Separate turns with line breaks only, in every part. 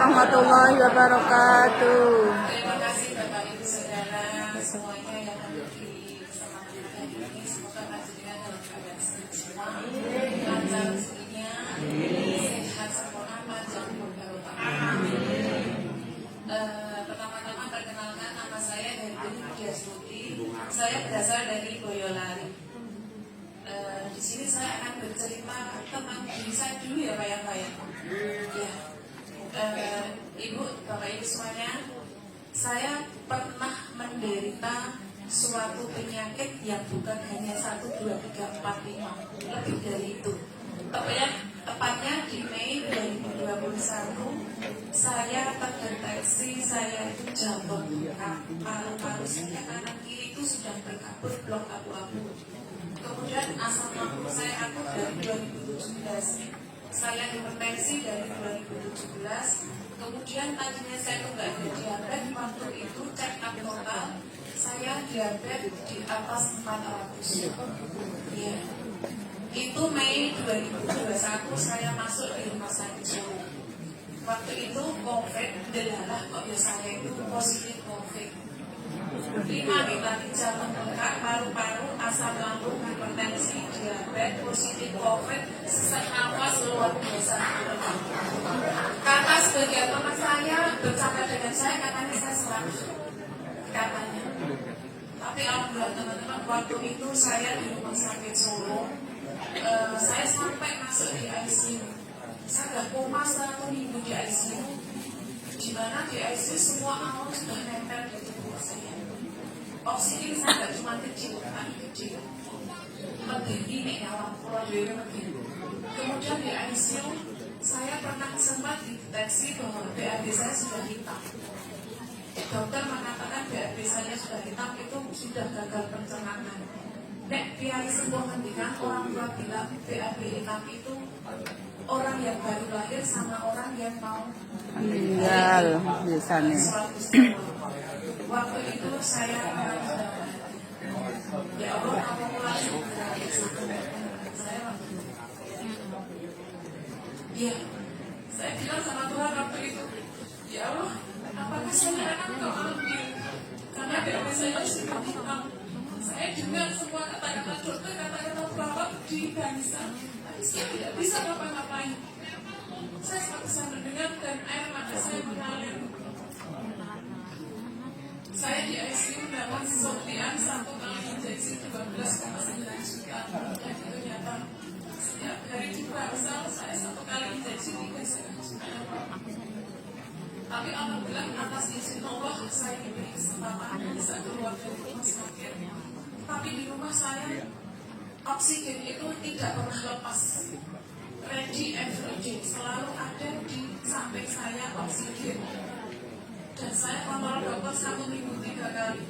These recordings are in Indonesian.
warahmatullahi wabarakatuh.
Terima kasih Bapak Ibu Saudara semuanya yang hadir di kesempatan ini. Semoga panjenengan dalam keadaan sehat semua, lancar rezekinya, sehat sempurna, panjang umur barokah. Pertama-tama perkenalkan, nama saya Herdi Diasuti. Saya berasal dari Boyolali. Di sini saya akan bercerita tentang diri saya dulu ya Pak ya. Ibu, Bapak Ibu semuanya, saya pernah menderita suatu penyakit yang bukan hanya 1, 2, 3, 4, 5, lebih dari itu. Tepatnya di Mei 2021 saya terdeteksi saya itu jambon paru-paru saya kanan kiri itu sudah berkabut blok abu-abu. Kemudian asam lambung saya akut dari 2017. Saya hipertensi dari 2017. Kemudian tadinya saya itu nggak ada diabetes, waktu itu check up total saya diabetes di atas 400. Ya. Itu Mei 2021 saya masuk di rumah sakit Solo. Waktu itu COVID, delalah kok ya saya itu positif COVID. 5 tadi jantung bengkak, paru-paru, asam lambung, hipertensi, diabetes, positif COVID, sesak nafas luar biasa. Kata sebagian teman saya bercanda dengan saya, katanya saya selalu katanya. Tapi alhamdulillah teman-teman, waktu itu saya di rumah sakit Solo, saya sampai masuk di ICU. Saya sudah koma 1 minggu di ICU, di mana di ICU semua alat sudah nempel di tubuh saya. Oksigen saya tidak cuma kecil, tapi kecil. Medeni nih nyawa pulau Dewi medeni. Kemudian di ICU saya pernah sempat dideteksi bahwa BAB saya sudah hitam. Dokter mengatakan BAB saya sudah hitam itu sudah gagal pencernaan. Nek biaya sebuah pendidikan orang tua bilang BAB hitam itu orang yang baru lahir sama orang yang mau
meninggal biasanya.
Waktu itu saya ya Allah kamu mulai saya bilang sama Tuhan waktu itu, ya Allah apakah saya akan kau ambil karena BAB saya sudah hitam. Saya dengar semua kata-kata dokter, kata-kata perawat di Banisa, tapi saya tidak bisa ngapa-ngapain. Saya sangat mendengar dan air mata saya mengalir. Saya di ICU dapat suntian 1 kali injeksi 12,9 juta. Dan itu nyata. Setiap hari di Bangsal saya 1 kali injeksi 3,5 juta. Tapi alhamdulillah atas izin Allah saya diberi kesempatan bisa keluar dari rumah sakit. Tapi di rumah saya oksigen itu tidak pernah lepas. Ready every day, selalu ada di samping saya oksigen. Dan saya kontrol dokter 1 minggu 3 kali.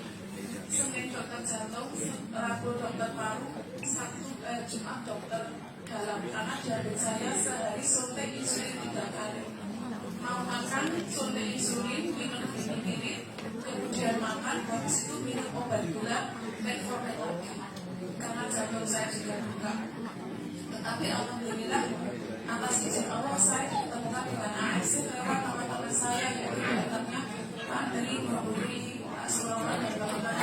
Senin dokter jantung, Rabu dokter paru, Sabtu Jumat dokter dalam. Karena diabetes saya sehari suntik insulin 3 kali. Mau makan suntik insulin, minum vitamin, kemudian makan, habis itu minum obat gula, metformin lagi. Karena jantung saya juga buka. Tetapi alhamdulillah atas izin Allah saya ditemukan dengan AFC lewat teman-teman saya yang dokternya Pak Tri, Mbak Buri, Pak Sulawat dan teman-teman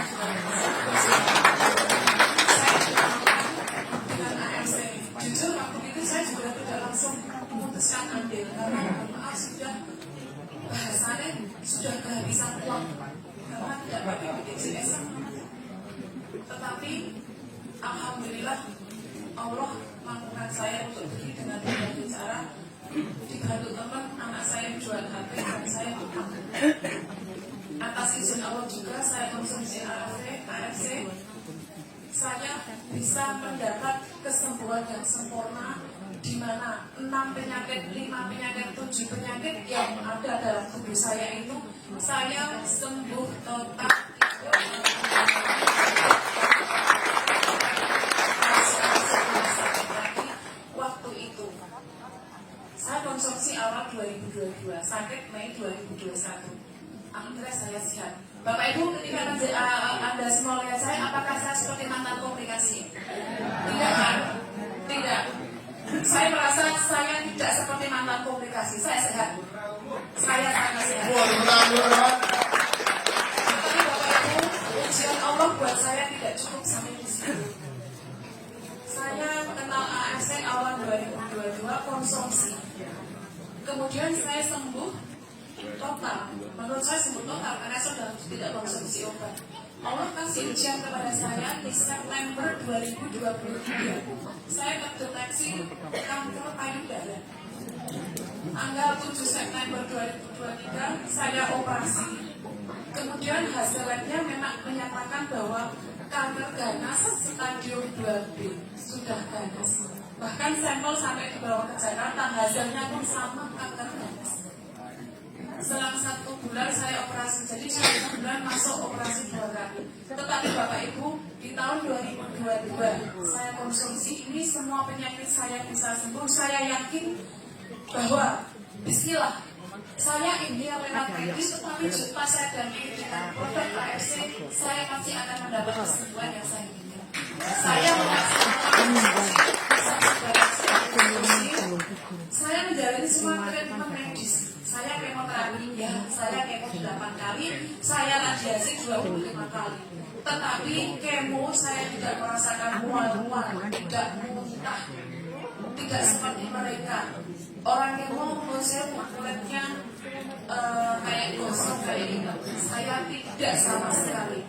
dengan AFC. Jujur waktu itu saya juga tidak langsung memutuskan ambil karena maaf sudah bahasanya sudah kehabisan uang karena tidak pakai BPJS. Tetapi alhamdulillah Allah mampukan saya untuk pergi dengan berbagai cara. Dibantu teman, anak saya jual HP dan saya buka. Atas izin Allah juga saya konsumsi AFC. Saya bisa mendapat kesembuhan yang sempurna, di mana 6 penyakit, 5 penyakit, 7 penyakit yang ada dalam tubuh saya itu saya sembuh total. Waktu itu saya konsumsi awal 2022, sakit Mei 2021. Alhamdulillah saya sehat. Bapak Ibu, ketika Anda semua lihat saya, apakah saya seperti mantan komunikasi? Tidak kan? Tidak. Saya merasa saya tidak seperti mantan komunikasi. Saya sehat. Saya Kemudian saya sembuh total. Menurut saya sembuh total karena saya sudah tidak mengonsumsi obat. Allah kasih ujian kepada saya di September 2023. Saya terdeteksi kanker payudara. Tanggal 7 September 2023 saya operasi. Kemudian hasil labnya memang menyatakan bahwa kanker ganas stadium 2B sudah ganas. Bahkan sampel sampai dibawa ke Jakarta, hasilnya pun sama kanker ganas. Selang 1 bulan saya operasi, jadi saya 1 bulan masuk operasi 2 kali. Tetapi Bapak Ibu, di tahun 2022 saya konsumsi ini, semua penyakit saya bisa sembuh. Saya yakin bahwa bismillah, saya ini renal kritis, tetapi jika saya dampingi dengan produk KFC, saya pasti akan mendapat kesembuhan yang saya inginkan. Saya saya menjalani semua treatment medis. Saya kemoterapi, ya, saya kemo 8 kali, saya radiasi 25 kali. Tetapi kemo saya tidak merasakan mual-mual, tidak muntah, tidak seperti mereka. Orang kemo saya kulitnya kayak gosong kayak ini. Saya tidak sama sekali.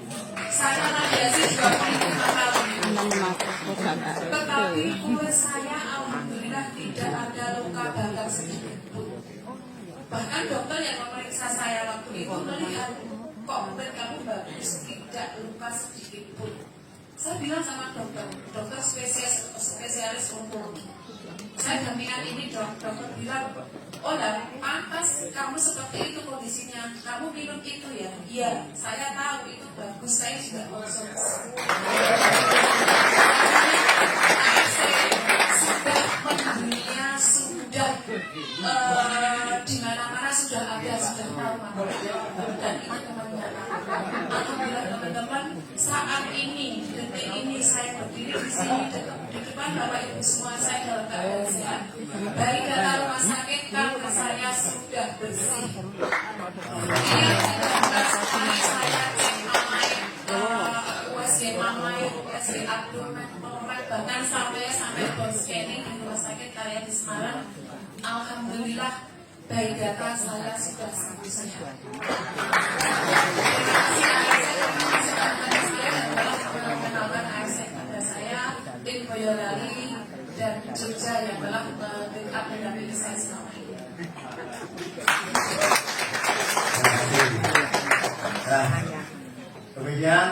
Saya radiasi 25 kali. Tetapi kulit saya alhamdulillah tidak ada luka bakar sedikit pun. Bahkan dokter yang memeriksa saya waktu itu melihat, kok kulit kamu bagus, tidak luka sedikit pun. Saya bilang sama dokter spesialis onkologi. Saya dampingan ini dokter bilang, oh lah, pantas kamu seperti itu kondisinya, kamu minum itu ya? Iya, saya tahu itu bagus, saya juga konsumsi. Sudah mendunia, sudah di mana-mana sudah ada, sudah tahu dan ini teman-teman. Alhamdulillah teman-teman, saat ini, detik ini saya berdiri di sini di depan Bapak Ibu semua, saya dalam keadaan sehat. Dari data rumah sakit kanker saya sudah bersih. Dia tidak saya cek mamai, USG mamai, USG abdomen, bahkan sampai bone scanning di rumah sakit Karya di Semarang. Alhamdulillah, bayi data saya sudah sembuh sehat. Mengenalkan ASEC kepada saya, tim Boyolali dan Jogja yang telah backup mendampingi saya selama ini.
Nah, kemudian